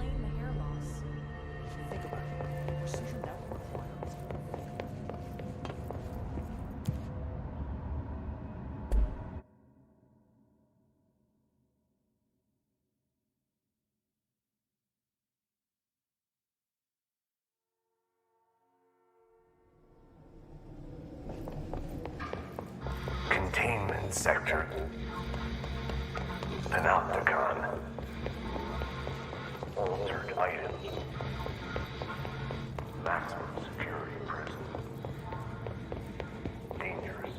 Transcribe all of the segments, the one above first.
explain the hair loss. Think about it. Precision network requirements. Containment sector. Panopticon. Altered items. Maximum security prison. Dangerous.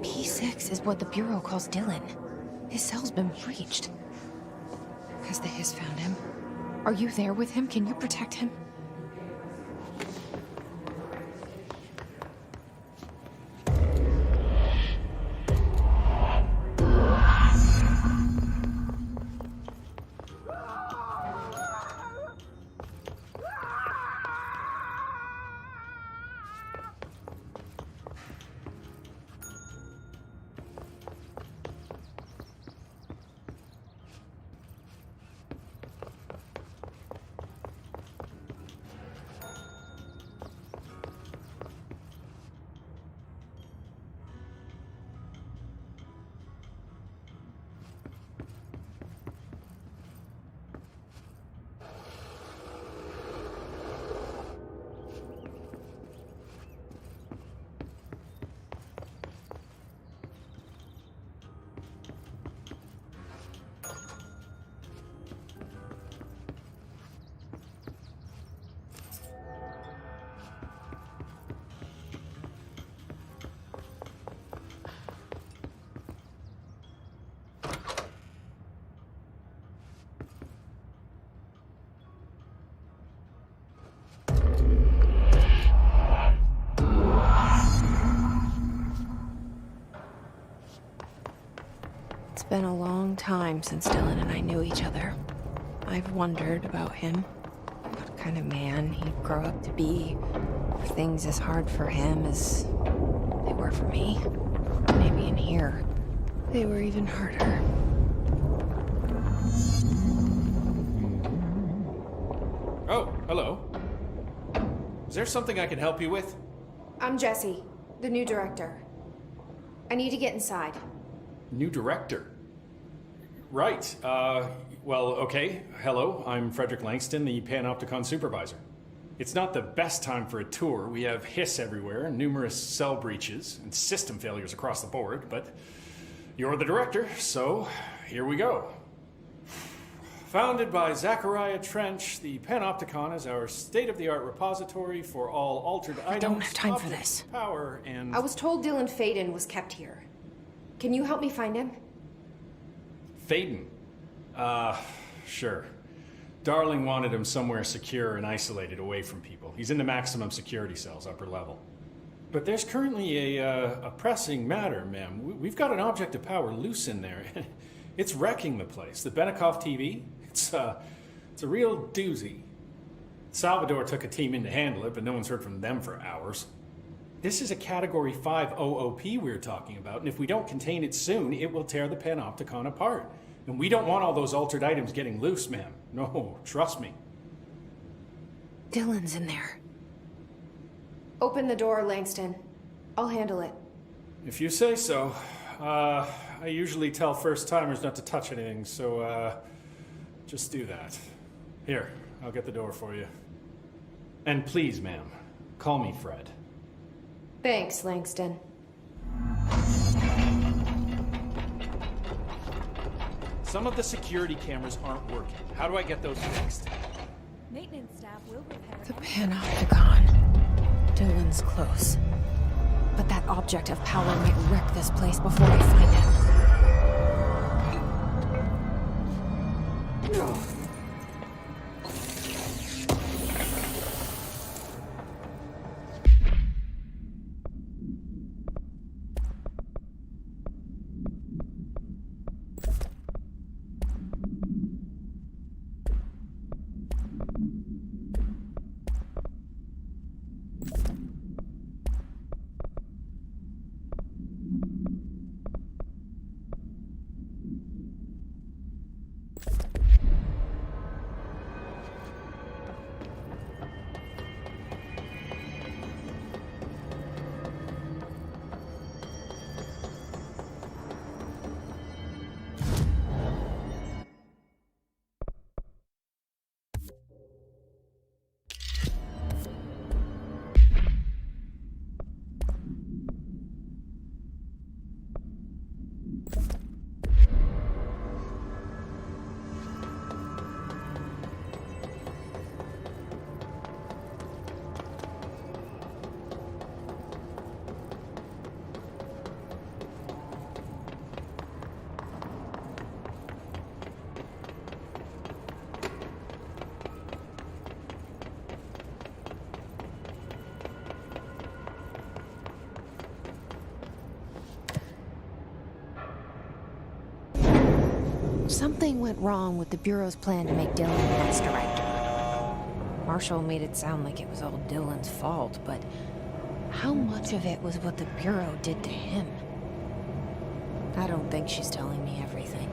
P6 is what the Bureau calls Dylan. His cell's been breached. Has the Hiss found him? Are you there with him? Can you protect him? been a long time since Dylan and I knew each other. I've wondered about him. What kind of man he'd grow up to be. If things as hard for him as they were for me. Maybe in here, they were even harder. Oh, hello. Is there something I can help you with? I'm Jesse, the new director. I need to get inside. New director. Right. Well, okay. Hello, I'm Frederick Langston, the Panopticon supervisor. It's not the best time for a tour. We have hiss everywhere, numerous cell breaches, and system failures across the board, but you're the director, so here we go. Founded by Zachariah Trench, the Panopticon is our state-of-the-art repository for all altered items. I don't have time for objects, this. Power and... I was told Dylan Faden was kept here. Can you help me find him? Faden? Sure. Darling wanted him somewhere secure and isolated away from people. He's in the maximum security cells, upper level. But there's currently a pressing matter, ma'am. We've got an object of power loose in there. It's wrecking the place. The Benikoff TV? It's a real doozy. Salvador took a team in to handle it, but no one's heard from them for hours. This is a Category 5 OOP we're talking about, and if we don't contain it soon, it will tear the Panopticon apart. And we don't want all those altered items getting loose, ma'am. No, trust me. Dylan's in there. Open the door, Langston. I'll handle it. If you say so. I usually tell first-timers not to touch anything, so, just do that. Here, I'll get the door for you. And please, ma'am, call me Fred. Thanks, Langston. Some of the security cameras aren't working. How do I get those fixed? Maintenance staff will repair. The Panopticon. Dylan's close. But that object of power might wreck this place before I find him. Something went wrong with the Bureau's plan to make Dylan the next director. Marshall made it sound like it was all Dylan's fault, but how much of it was what the Bureau did to him? I don't think she's telling me everything.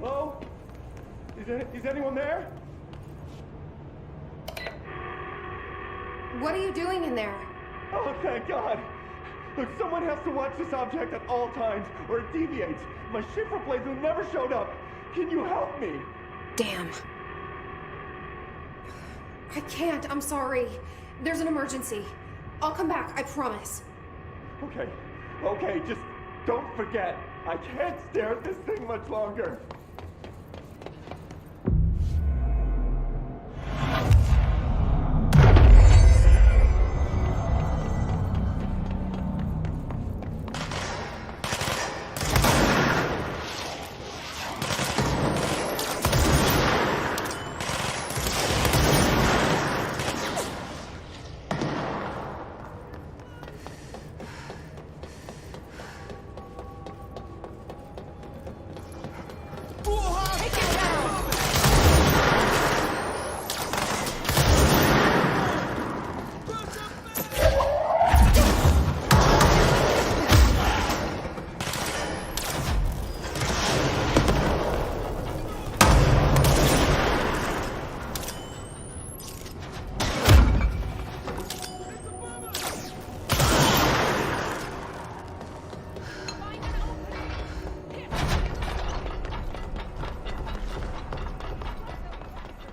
Hello? Is anyone there? What are you doing in there? Oh, thank God! Look, someone has to watch this object at all times, or it deviates. My shift replacement never showed up. Can you help me? Damn. I can't, I'm sorry. There's an emergency. I'll come back, I promise. Okay, okay, just don't forget. I can't stare at this thing much longer.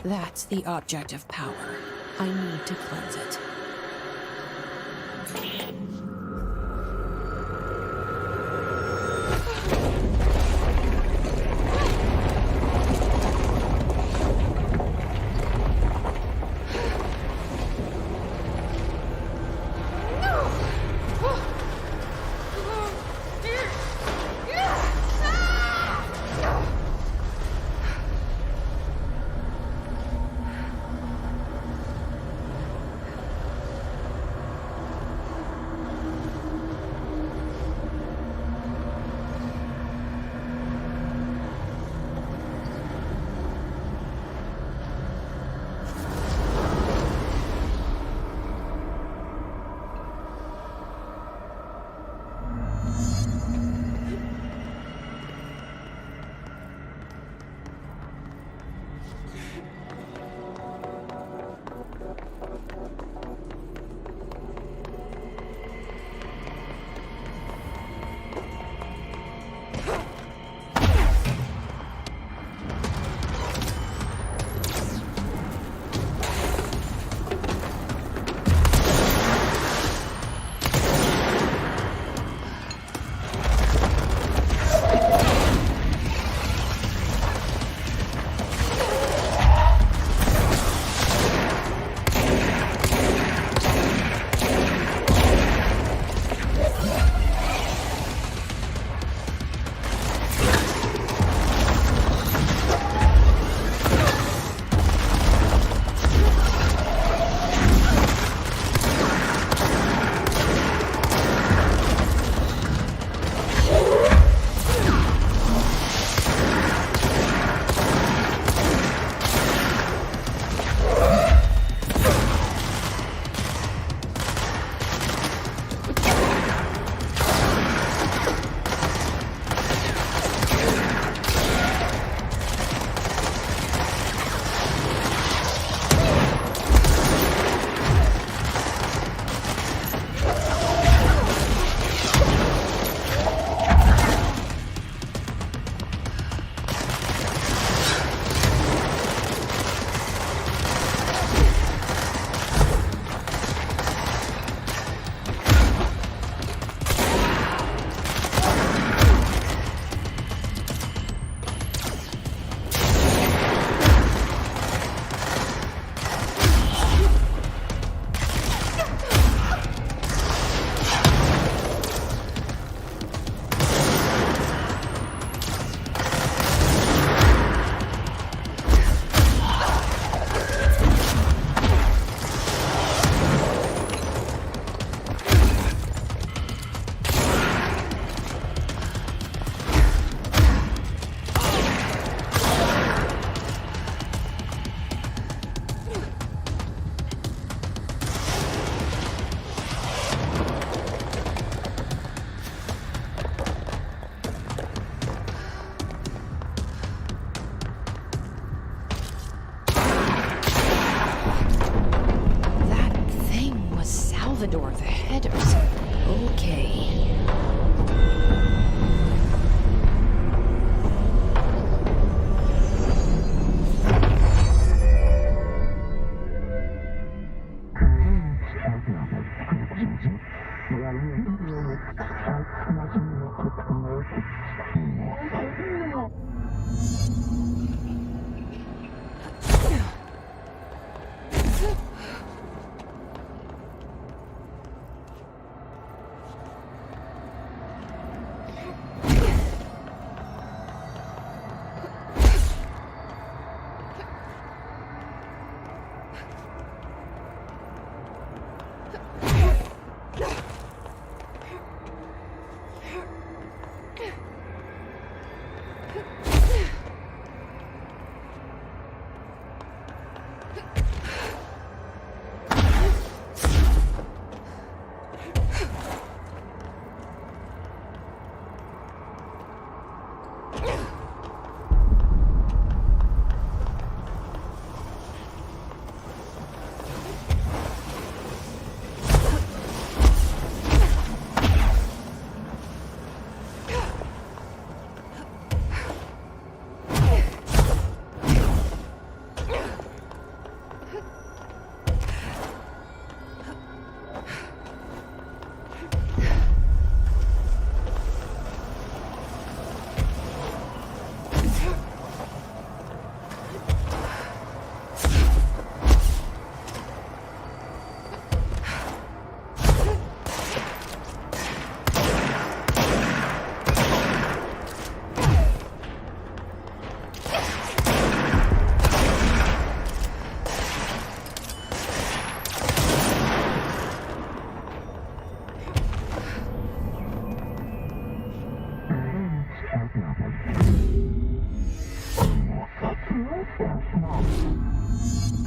That's the object of power. I need to cleanse it.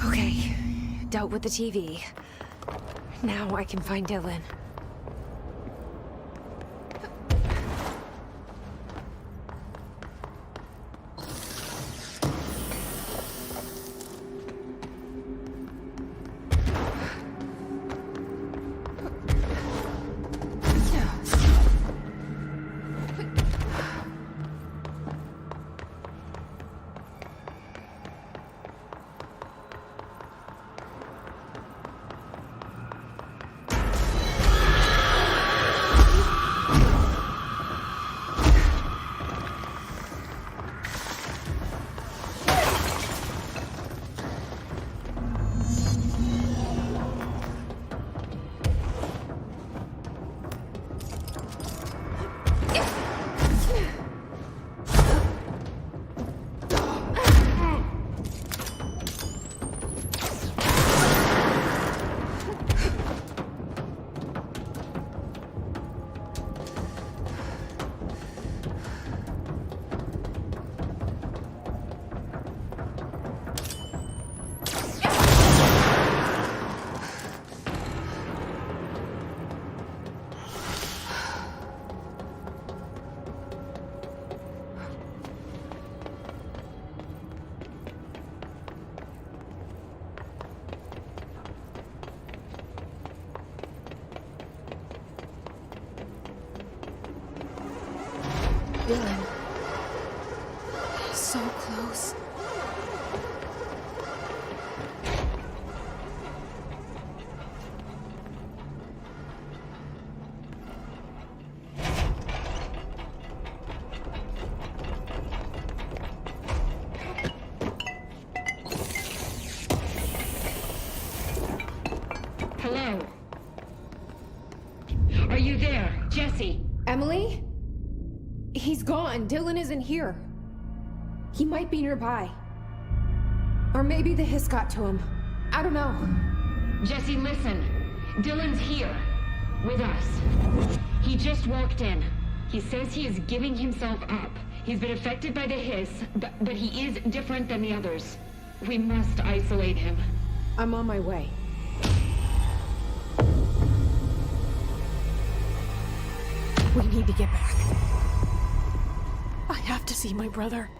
Okay, dealt with the TV. Now I can find Dylan. Dylan. So close. Hello? Are you there, Jesse? Emily? He's gone. Dylan isn't here. He might be nearby. Or maybe the hiss got to him. I don't know. Jesse, listen. Dylan's here. With us. He just walked in. He says he is giving himself up. He's been affected by the hiss, but he is different than the others. We must isolate him. I'm on my way. We need to get back. I have to see my brother.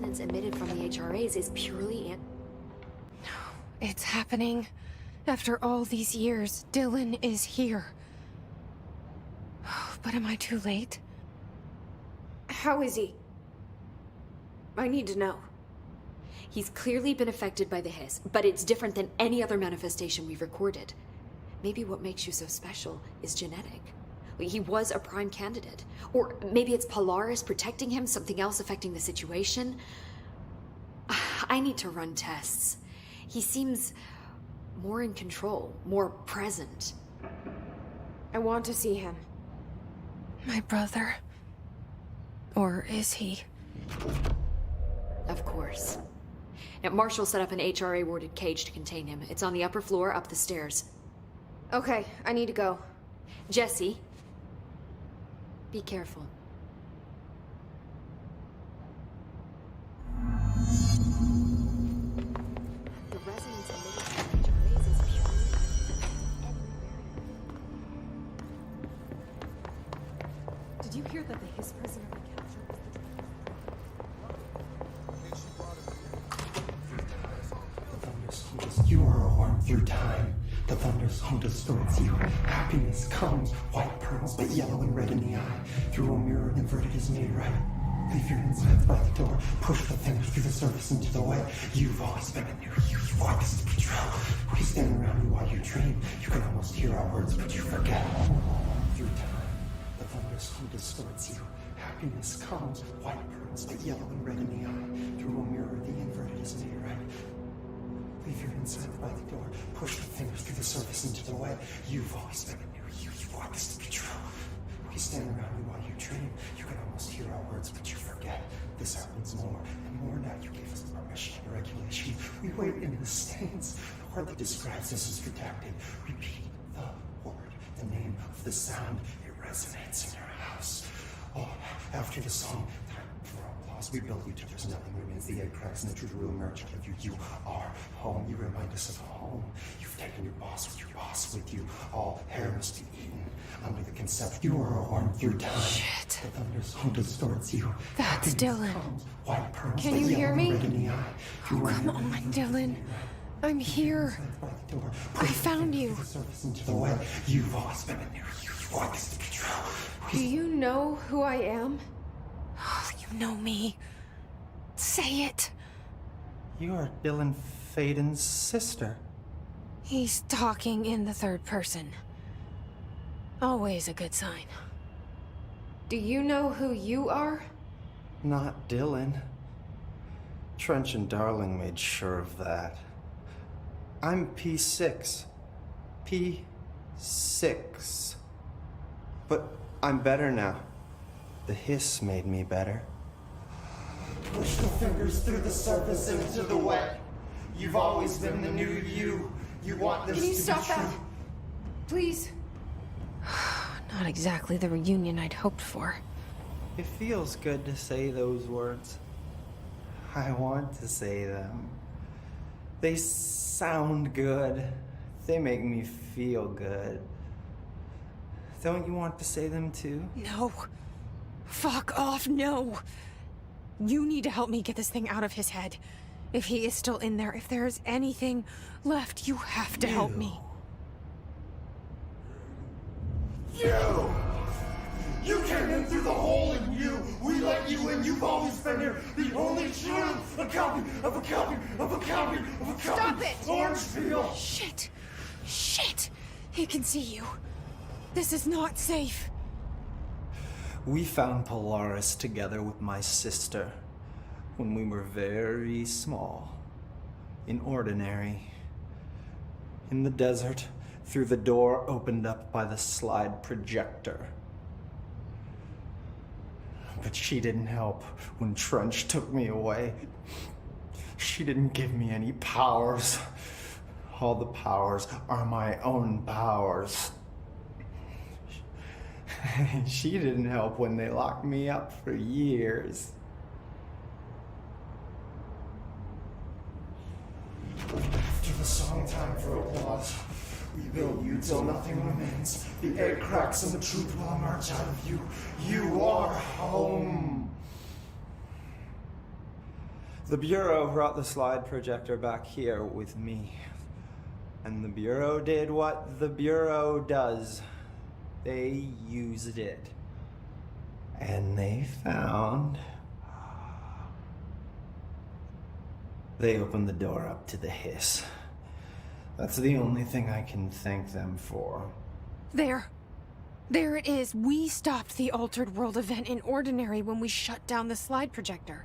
resonance emitted from the HRAs is purely It's happening. After all these years, Dylan is here. But am I too late? How is he? I need to know. He's clearly been affected by the hiss, but it's different than any other manifestation we've recorded. Maybe what makes you so special is genetic. He was a prime candidate. Or maybe it's Polaris protecting him, something else affecting the situation. I need to run tests. He seems more in control, more present. I want to see him. My brother. Or is he? Of course. Now, Marshall set up an HRA-warded cage to contain him. It's on the upper floor, up the stairs. Okay, I need to go. Jesse, be careful. The resonance emitted from the HRAs is purely everywhere. Did you hear that the Hiss prisoner they captured was the You are a worm through time. The thunderstorm distorts you. Happiness comes, white pearls, but yellow and red in the eye. Through a mirror, inverted is made right. Leave your insides by the door. Push the fingers through the surface into the way. You've always been a new you. You want this to be true. We stand around you while you dream. You can almost hear our words, but you forget. Through time, the thunderstorm distorts you. Happiness comes, white pearls, but yellow and red in the eye. Through a mirror, the inverted is made right. Leave your insides by the door. Push the fingers through the surface into the way. You've always been a new you. You want this to be true. We stand around you while you dream. You can almost hear our words, but you forget. This happens more and more now. You gave us the permission and regulation. We wait in the stands. Hardly describes this as redacted. Repeat the word, the name of the sound. It resonates in your house. Oh, after the song, time for applause. We build you till there's nothing remains. The egg cracks and the truth will emerge out of you. You are home. You remind us of home. You've taken your boss with you. All hair must be eaten. Under the concept you are a worm through time. Shit. The thunderstorm distorts you. That's Dylan. White pearls, Can but you yellow hear and me? red in the eye. Oh, come on, Dylan. I'm here. I found you. The surface into the way. You've always been a new you. You want this to be true. Do you know who I am? Oh, you know me. Say it. You are Dylan Faden's sister. He's talking in the third person. Always a good sign. Do you know who you are? Not Dylan. Trench and Darling made sure of that. I'm P6. P6. But I'm better now. The hiss made me better. Push the fingers through the surface into the wet. You've always been the new you. You want this Can you to stop be true. that? Please. Not exactly the reunion I'd hoped for. It feels good to say those words. I want to say them. They sound good. They make me feel good. Don't you want to say them too? No. Fuck off, no. You need to help me get this thing out of his head. If he is still in there, if there is anything left, you have to help me. You! You came in through the hole in you! We let you in! You've always been here! The only truth! A copy of a copy of a copy of a copy! Stop it! Orange peel! Shit! Shit! He can see you. This is not safe. We found Polaris together with my sister when we were very small, in Ordinary, in the desert, through the door opened up by the slide projector. But she didn't help when Trench took me away. She didn't give me any powers. All the powers are my own powers. She didn't help when they locked me up for years. After the song, time for applause. We build you till nothing remains. The egg cracks and the truth will emerge out of you. You are home. The Bureau brought the slide projector back here with me. And the Bureau did what the Bureau does. They used it. And they found... They opened the door up to the hiss. That's the only thing I can thank them for. There. There it is. We stopped the Altered World event in Ordinary when we shut down the slide projector.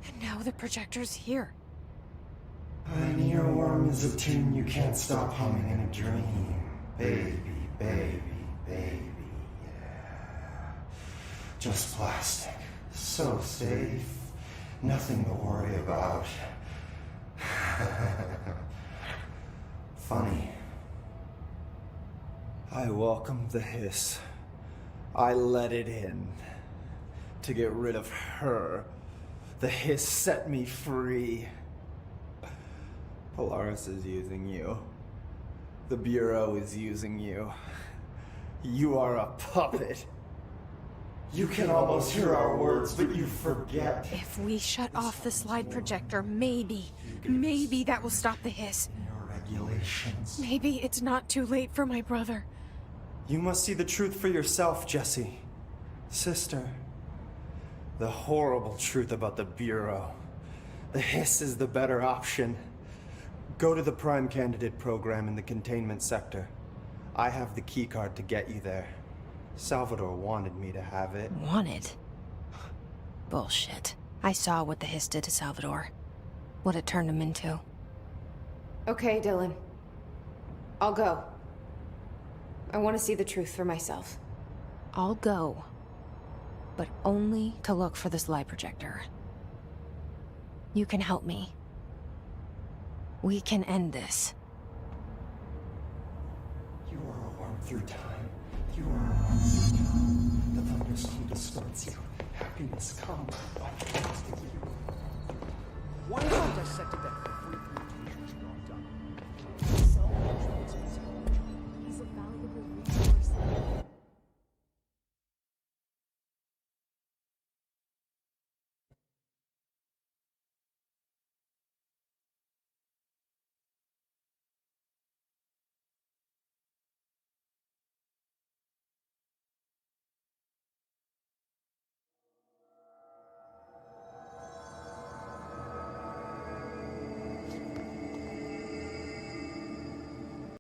And now the projector's here. An earworm is a tune you can't stop humming in a dream. Baby, baby, baby, yeah. Just plastic. So safe. Nothing to worry about. Funny. I welcomed the hiss. I let it in. To get rid of her. The hiss set me free. Polaris is using you. The Bureau is using you. You are a puppet. You can almost hear our words, but you forget. If we shut off the slide projector, maybe that will stop the hiss. Your regulations. Maybe it's not too late for my brother. You must see the truth for yourself, Jesse. Sister. The horrible truth about the Bureau. The hiss is the better option. Go to the Prime Candidate program in the containment sector. I have the keycard to get you there. Salvador wanted me to have it. Wanted? Bullshit. I saw what the hiss did to Salvador. What it turned him into. Okay, Dylan. I'll go. I want to see the truth for myself. I'll go. But only to look for the slide projector. You can help me. We can end this. You are a worm through time. You are a worm through time. The thunderstorm distorts you. Happiness comes. Life comes to you.